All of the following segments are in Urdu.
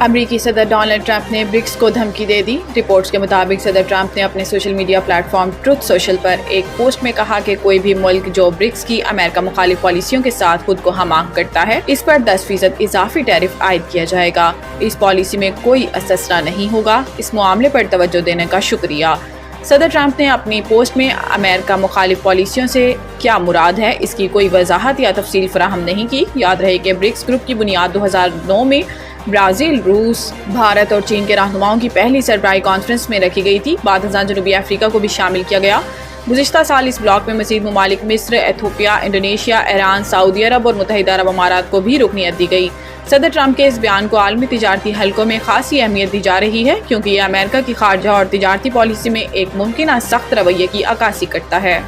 امریکی صدر ڈونلڈ ٹرمپ نے برکس کو دھمکی دے دی۔ رپورٹس کے مطابق صدر ٹرمپ نے اپنے social media platform Truth Social پر ایک پوسٹ میں کہا کہ کوئی بھی ملک جو برکس کی امریکہ مخالف پالیسیوں کے ساتھ خود کو ہم آہنگ کرتا ہے، اس پر 10% اضافی ٹیرف عائد کیا جائے گا۔ اس پالیسی میں کوئی استثنا نہیں ہوگا۔ اس معاملے پر توجہ دینے کا شکریہ۔ صدر ٹرمپ نے اپنی پوسٹ میں امریکہ مخالف پالیسیوں سے کیا مراد ہے، اس کی کوئی وضاحت یا تفصیل فراہم نہیں کی۔ یاد رہے کہ برکس گروپ کی بنیاد 2009 میں برازیل، روس، بھارت اور چین کے رہنماؤں کی پہلی سربراہی کانفرنس میں رکھی گئی تھی۔ بعد ازاں جنوبی افریقہ کو بھی شامل کیا گیا۔ گزشتہ سال اس بلاک میں مزید ممالک مصر، ایتھوپیا، انڈونیشیا، ایران، سعودی عرب اور متحدہ عرب امارات کو بھی رکنیت دی گئی۔ صدر ٹرمپ کے اس بیان کو عالمی تجارتی حلقوں میں خاصی اہمیت دی جا رہی ہے، کیونکہ یہ امریکہ کی خارجہ اور تجارتی پالیسی میں ایک ممکنہ سخت رویے کی عکاسی کرتا ہے۔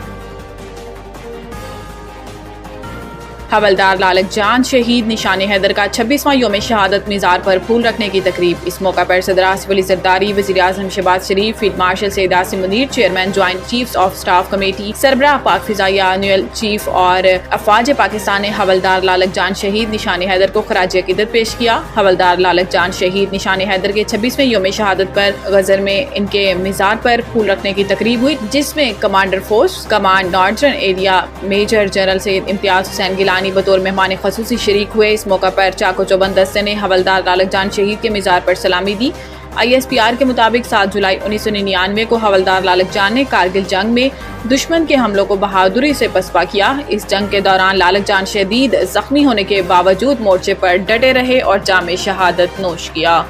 حوالدار لالک جان شہید نشان حیدر کا 26واں یوم شہادت مزار پر پھول رکھنے کی تقریب۔ اس موقع پر صدر آصف علی زرداری، وزیر اعظم Shehbaz Sharif, field marshal Syed Asim Munir, chairman joint chiefs of staff committee, سربراہ پاک فضائیہ انویل چیف اور افواج پاکستان نے حوالدار لالک جان شہید نشان حیدر کو خراج عقیدت پیش کیا۔ حوالدار لالک جان شہید نشان حیدر کے 26ویں یوم شہادت پر غزر میں ان کے مزار پر پھول رکھنے کی تقریب ہوئی، جس میں commander force command northern area major general Syed Imtiaz Hussain Gilani بطور مہمان خصوصی شریک ہوئے۔ اس موقع پر چاق و چوبند دستے نے حوالدار لالک جان شہید کے مزار پر سلامی دی۔ ISPR کے مطابق 7 جولائی 1999 کو حوالدار لالک جان نے کارگل جنگ میں دشمن کے حملوں کو بہادری سے پسپا کیا۔ اس جنگ کے دوران لالک جان شدید زخمی ہونے کے باوجود مورچے پر ڈٹے رہے اور جام شہادت نوش کیا۔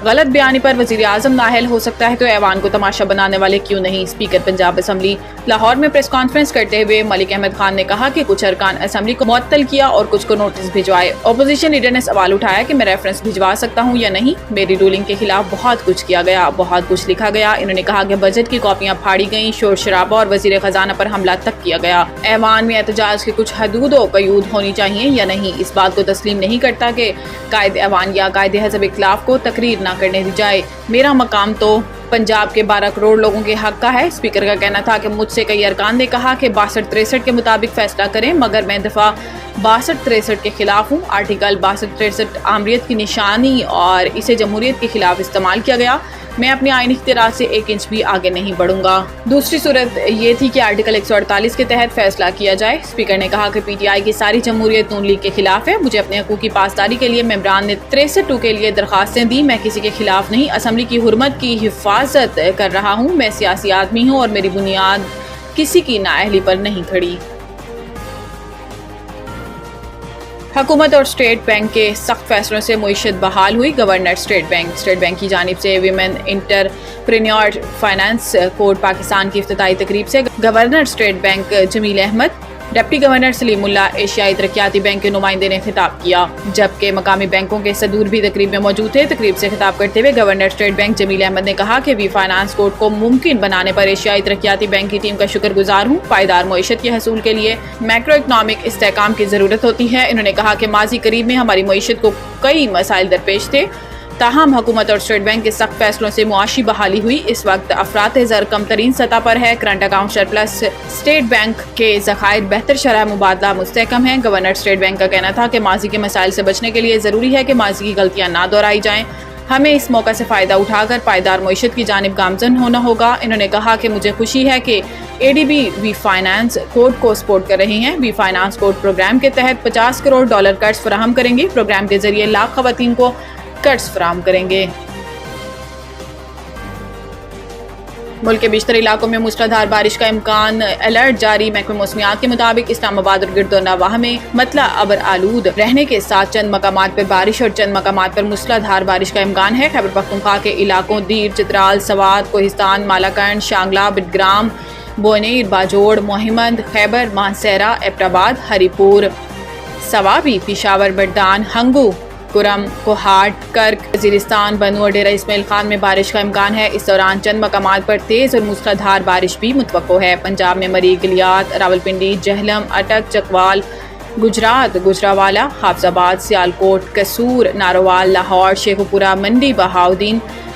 غلط بیانی پر وزیر اعظم نااہل ہو سکتا ہے تو ایوان کو تماشا بنانے والے کیوں نہیں؟ اسپیکر پنجاب اسمبلی لاہور میں پریس کانفرنس کرتے ہوئے ملک احمد خان نے کہا کہ کچھ ارکان اسمبلی کو معطل کیا اور کچھ کو نوٹس بھجوائے۔ اپوزیشن لیڈر نے سوال اٹھایا کہ میں ریفرنس بھجوا سکتا ہوں یا نہیں؟ میری رولنگ کے خلاف بہت کچھ کیا گیا، بہت کچھ لکھا گیا۔ انہوں نے کہا کہ بجٹ کی کاپیاں پھاڑی گئیں، شور شرابہ اور وزیر خزانہ پر حملہ تک کیا گیا۔ ایوان میں احتجاج کی کچھ حدود و قیود ہونی چاہیے یا نہیں؟ اس بات کو تسلیم نہیں کرتا کہ قائد ایوان یا قائد حزب اختلاف کو تقریر نہ کرنے دی جائے۔ میرا مقام تو پنجاب کے 12 کروڑ لوگوں کے حق کا ہے۔ اسپیکر کا کہنا تھا کہ مجھ سے کئی ارکان نے کہا کہ 62-63 کے مطابق فیصلہ کریں، مگر میں دفعہ 62-63 کے خلاف ہوں۔ آرٹیکل 62-63 آمریت کی نشانی اور اسے جمہوریت کے خلاف استعمال کیا گیا۔ میں اپنی آئینی اختیارات سے 1 انچ بھی آگے نہیں بڑھوں گا۔ دوسری صورت یہ تھی کہ آرٹیکل 148 کے تحت فیصلہ کیا جائے۔ اسپیکر نے کہا کہ PTI کی ساری جمہوریت نون لیگ کے خلاف ہے۔ مجھے اپنے حقوق کی پاسداری کے لیے ممبران نے 63(2) کے لیے درخواستیں دی۔ میں کسی کے خلاف نہیں، اسمبلی کی حرمت کی حفاظت کر رہا ہوں۔ میں سیاسی آدمی ہوں اور میری بنیاد کسی کی نااہلی پر نہیں کھڑی۔ حکومت اور اسٹیٹ بینک کے سخت فیصلوں سے معیشت بحال ہوئی۔ گورنر اسٹیٹ بینک کی جانب سے women entrepreneur finance code Pakistan کی افتتاحی تقریب سے governor state bank Jameel Ahmed, deputy governor Saleemullah, ایشیائی ترقیاتی بینک کے نمائندے نے خطاب کیا، جبکہ مقامی بینکوں کے صدور بھی تقریب میں موجود تھے۔ تقریب سے خطاب کرتے ہوئے governor state bank Jameel Ahmad نے کہا کہ وی فائنانس کوڈ کو ممکن بنانے پر ایشیائی ترقیاتی بینک کی ٹیم کا شکر گزار ہوں۔ پائیدار معیشت کے حصول کے لیے میکرو اکنامک استحکام کی ضرورت ہوتی ہے۔ انہوں نے کہا کہ ماضی قریب میں ہماری معیشت کو کئی مسائل درپیش تھے، تاہم حکومت اور اسٹیٹ بینک کے سخت فیصلوں سے معاشی بحالی ہوئی۔ اس وقت افراط زر کم ترین سطح پر ہے۔ Current account surplus, state bank کے ذخائر بہتر شرح مبادلہ مستحکم ہیں۔ گورنر اسٹیٹ بینک کا کہنا تھا کہ ماضی کے مسائل سے بچنے کے لیے ضروری ہے کہ ماضی کی غلطیاں نہ دہرائی جائیں۔ ہمیں اس موقع سے فائدہ اٹھا کر پائیدار معیشت کی جانب گامزن ہونا ہوگا۔ انہوں نے کہا کہ مجھے خوشی ہے کہ ADB وی فائنانس کوڈ کو سپورٹ کر رہے ہیں۔ وی فائنانس کوڈ پروگرام کے تحت $50 کروڑ قرض فراہم کریں گے۔ پروگرام کے ذریعے لاکھ خواتین کو قرض فراہم کریں گے۔ ملک کے بیشتر علاقوں میں موسلادھار بارش کا امکان، الرٹ جاری۔ محکمہ موسمیات کے مطابق اسلام آباد اور گرد و نواح میں مطلع ابر آلود رہنے کے ساتھ چند مقامات پر بارش اور چند مقامات پر موسلادھار بارش کا امکان ہے۔ خیبر پختونخوا کے علاقوں دیر، چترال، سوات، کوہستان، مالاکنڈ، شانگلہ، بٹگرام، بونیر، باجوڑ، موہمند، خیبر، مانسہرہ، ایبٹ آباد، ہری پور، سوابی، پشاور، بردان، ہنگو، کرم، کوہاٹ، کرک، وزیرستان، بنو اور ڈیرہ اسماعیل خان میں بارش کا امکان ہے۔ اس دوران چند مقامات پر تیز اور موسلادھار بارش بھی متوقع ہے۔ پنجاب میں مری، گلیات، راولپنڈی، جہلم، اٹک، چکوال، گجرات، گجراوالا، حافظ آباد، سیالکوٹ، قصور، ناروال، لاہور، شیخوپورہ، منڈی، بہاؤدین،